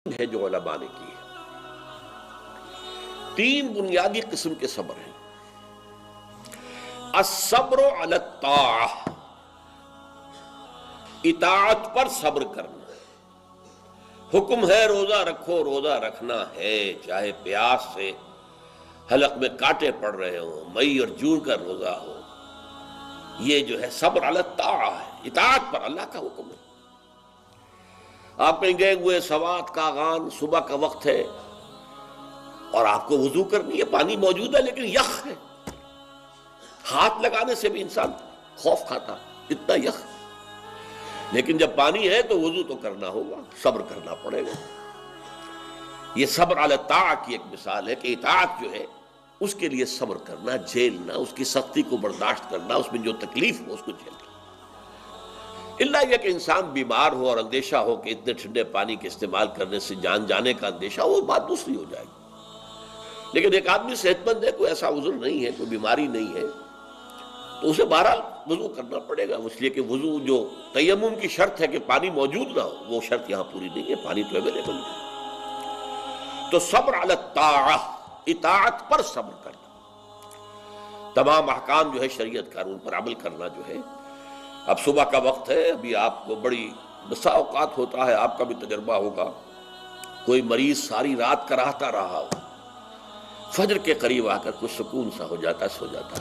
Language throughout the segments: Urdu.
ہے جو علماء نے کی ہے۔ تین بنیادی قسم کے صبر ہیں۔ الصبر علی الطاعہ، اطاعت پر صبر کرنا۔ حکم ہے روزہ رکھو، روزہ رکھنا ہے، چاہے پیاس سے حلق میں کانٹے پڑ رہے ہوں، مئی اور جون کا روزہ ہو۔ یہ جو ہے صبر علی الطاعہ ہے، اطاعت پر، اللہ کا حکم ہے۔ آپ کہیں گئے ہوئے سوات کا غان، صبح کا وقت ہے اور آپ کو وضو کرنی ہے، پانی موجود ہے لیکن یخ ہے، ہاتھ لگانے سے بھی انسان خوف کھاتا، اتنا یخ، لیکن جب پانی ہے تو وضو تو کرنا ہوگا، صبر کرنا پڑے گا۔ یہ صبر علی الطاعہ کی ایک مثال ہے کہ اطاعت جو ہے اس کے لیے صبر کرنا، جھیلنا، اس کی سختی کو برداشت کرنا، اس میں جو تکلیف ہو اس کو جھیلنا۔ اللہ یہ کہ انسان بیمار ہو اور اندیشہ ہو کہ اتنے ٹھنڈے پانی کے استعمال کرنے سے جان جانے کا اندیشہ، وہ بات دوسری ہو جائے گی۔ لیکن ایک آدمی صحت مند ہے، کوئی ایسا عذر نہیں ہے، کوئی بیماری نہیں ہے، تو اسے بہرحال وضو کرنا پڑے گا، اس لیے کہ وضو جو تیمم کی شرط ہے کہ پانی موجود نہ ہو، وہ شرط یہاں پوری نہیں ہے، پانی تو اویلیبل ہے۔ تو صبر علی الطاعہ، اطاعت پر صبر کرنا، تمام احکام جو ہے شریعت کا ان پر عمل کرنا جو ہے۔ اب صبح کا وقت ہے، ابھی آپ کو بڑی بسا اوقات ہوتا ہے، آپ کا بھی تجربہ ہوگا، کوئی مریض ساری رات کراہتا رہا ہو، فجر کے قریب آ کر کچھ سکون سا ہو جاتا، سو جاتا۔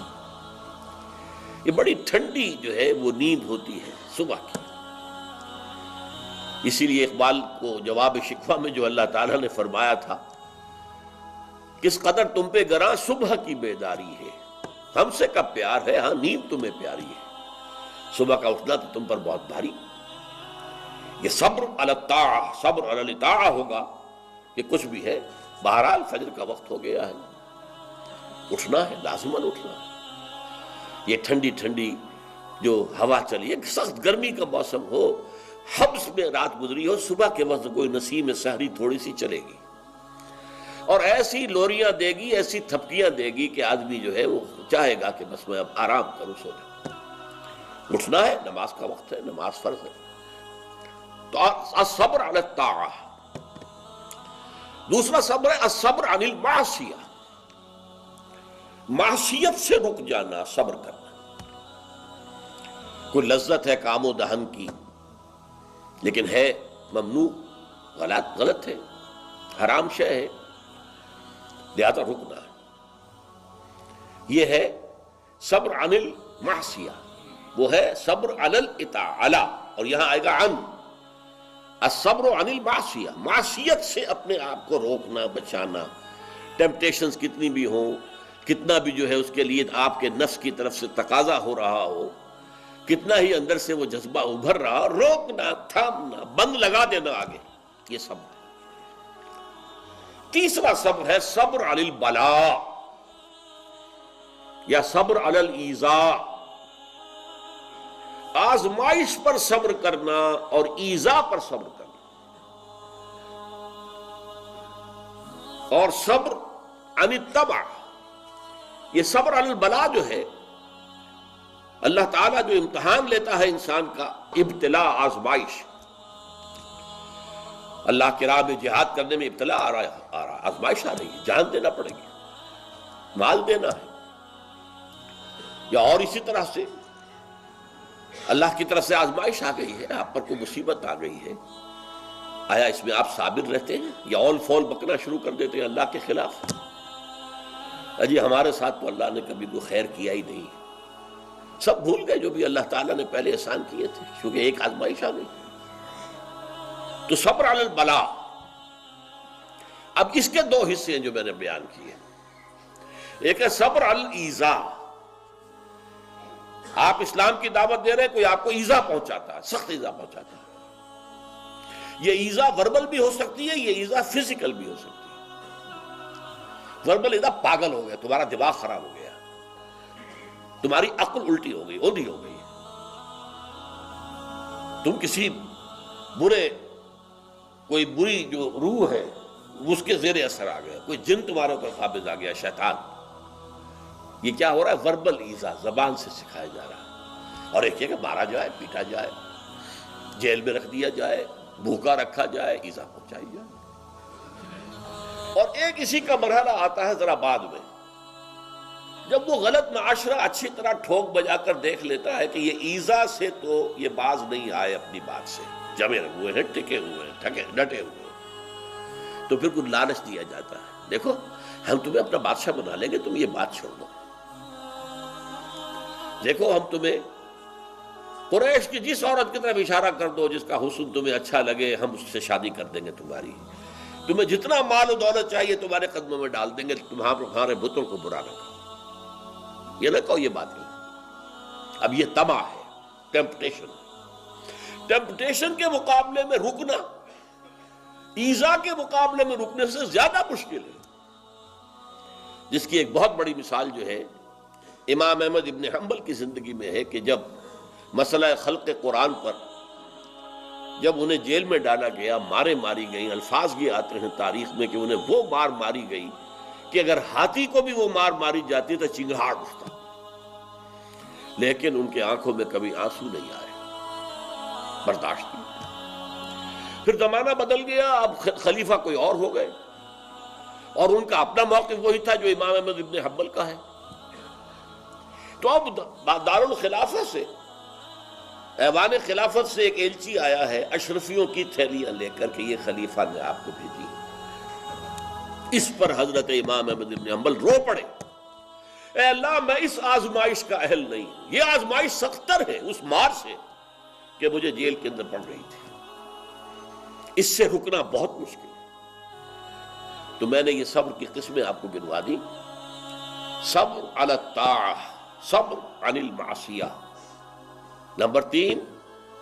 یہ بڑی ٹھنڈی جو ہے وہ نیند ہوتی ہے صبح کی۔ اسی لیے اقبال کو جواب شکوہ میں جو اللہ تعالیٰ نے فرمایا تھا، کس قدر تم پہ گراں صبح کی بیداری ہے، ہم سے کب پیار ہے، ہاں نیند تمہیں پیاری ہے، صبح کا اٹھنا تو تم پر بہت بھاری۔ یہ صبر علی الطاعہ، صبر علی الاطاعہ ہوگا کہ کچھ بھی ہے، بہرحال فجر کا وقت ہو گیا ہے، اٹھنا ہے، لازماً اٹھنا ہے۔ یہ ٹھنڈی ٹھنڈی جو ہوا چلی ہے، سخت گرمی کا موسم ہو، حبس میں رات گزری ہو، صبح کے وقت کوئی نسیم سحری تھوڑی سی چلے گی اور ایسی لوریاں دے گی، ایسی تھپکیاں دے گی کہ آدمی جو ہے وہ چاہے گا کہ بس میں اب آرام کروں، سو جاؤں۔ اٹھنا ہے، نماز کا وقت ہے، نماز فرض ہے۔ تو الصبر علی الطاعہ۔ دوسرا صبر ہے الصبر عن المعصیہ، معصیت سے رک جانا، صبر کرنا۔ کوئی لذت ہے کام و دہن کی لیکن ہے ممنوع، غلط ہے، حرام شے ہے، لہذا رکنا ہے۔ یہ ہے صبر عن المعصیہ، وہ ہے صبر علی الاطاعہ، اور یہاں آئے گا عن الصبر عن المعصیہ، معصیت سے اپنے آپ کو روکنا، بچانا۔ ٹیمپٹیشنز کتنی بھی ہوں، کتنا بھی جو ہے اس کے لیے آپ کے نفس کی طرف سے تقاضا ہو رہا ہو، کتنا ہی اندر سے وہ جذبہ ابھر رہا ہو، روکنا، تھامنا، بند لگا دینا آگے، یہ صبر۔ تیسرا صبر ہے صبر علی البلاء یا صبر علی الایذاء، آزمائش پر صبر کرنا اور ایذا پر صبر کرنا۔ اور صبر عن الطبع، یہ صبر علی البلاء جو ہے، اللہ تعالیٰ جو امتحان لیتا ہے انسان کا، ابتلاء، آزمائش، اللہ کی راہ میں جہاد کرنے میں ابتلاء آ رہا ہے، آزمائش آ رہی ہے، جان دینا پڑے گی، مال دینا ہے، یا اور اسی طرح سے اللہ کی طرف سے آزمائش آ گئی ہے، آپ پر کوئی مصیبت آ گئی ہے، آیا اس میں آپ صابر رہتے ہیں یا اول فول بکنا شروع کر دیتے ہیں اللہ کے خلاف؟ اجی ہمارے ساتھ تو اللہ نے کبھی کوئی خیر کیا ہی نہیں، سب بھول گئے جو بھی اللہ تعالیٰ نے پہلے احسان کیے تھے، کیونکہ ایک آزمائش آ گئی۔ تو صبر علی البلاء۔ اب اس کے دو حصے ہیں جو میں نے بیان کیے، ایک ہے صبر علی الایذاء، آپ اسلام کی دعوت دے رہے ہیں، کوئی آپ کو ایذا پہنچاتا ہے، سخت ایذا پہنچاتا ہے، یہ ایذا وربل بھی ہو سکتی ہے، یہ ایذا فزیکل بھی ہو سکتی ہے۔ وربل ایذا، پاگل ہو گیا، تمہارا دماغ خراب ہو گیا، تمہاری عقل الٹی ہو گئی، اوندھی ہو گئی، تم کسی کوئی بری جو روح ہے اس کے زیر اثر آ گیا، کوئی جن تمہارے اوپر قابض آ گیا، شیطان۔ یہ کیا ہو رہا ہے؟ وربل ایذا، زبان سے سکھایا جا رہا ہے۔ اور ایک یہ کہ مارا جائے، پیٹا جائے، جیل میں رکھ دیا جائے، بھوکا رکھا جائے، ایذا پہنچائی جائے۔ اور ایک اسی کا مرحلہ آتا ہے ذرا بعد میں، جب وہ غلط معاشرہ اچھی طرح ٹھوک بجا کر دیکھ لیتا ہے کہ یہ ایذا سے تو یہ باز نہیں آئے اپنی بات سے، جمے ہوئے ہیں، ٹکے ہوئے ہیں، ڈٹے ہوئے ہیں، تو پھر کچھ لالچ دیا جاتا ہے، دیکھو ہم تمہیں اپنا بادشاہ بنا لیں گے، تم یہ بات چھوڑ دو، دیکھو ہم تمہیں قریش کی جس عورت کی طرف اشارہ کر دو جس کا حسن تمہیں اچھا لگے، ہم اس سے شادی کر دیں گے تمہاری، تمہیں جتنا مال و دولت چاہیے تمہارے قدموں میں ڈال دیں گے، تمہارے بتوں کو برا نہ کرو، یہ نہ کہو یہ بات نہیں۔ اب یہ طمع ہے، ٹیمپٹیشن کے مقابلے میں رکنا ایذا کے مقابلے میں رکنے سے زیادہ مشکل ہے، جس کی ایک بہت بڑی مثال جو ہے امام احمد ابن حنبل کی زندگی میں ہے کہ جب مسئلہ خلق قرآن پر جب انہیں جیل میں ڈالا گیا، مارے ماری گئیں، الفاظ یہ آتے ہیں تاریخ میں کہ انہیں وہ مار ماری گئی کہ اگر ہاتھی کو بھی وہ مار ماری جاتی تو چنگھاڑ اٹھتا، لیکن ان کے آنکھوں میں کبھی آنسو نہیں آئے، برداشت کی۔ پھر زمانہ بدل گیا، اب خلیفہ کوئی اور ہو گئے، اور ان کا اپنا موقف وہی تھا جو امام احمد ابن حنبل کا ہے، تو اب دارالخلافہ سے، ایوان خلافت سے ایک ایلچی آیا ہے اشرفیوں کی تھیلیاں لے کر کہ یہ خلیفہ نے آپ کو بھیجی۔ اس پر حضرت امام احمد ابن حنبل رو پڑے، اے اللہ میں اس آزمائش کا اہل نہیں ہوں، یہ آزمائش سختر ہے اس مار سے کہ مجھے جیل کے اندر پڑ رہی تھی، اس سے رکنا بہت مشکل ہے۔ تو میں نے یہ صبر کی قسمیں آپ کو گنوا دی، صبر علی الطاعہ، صبر عن المعصیہ، نمبر 3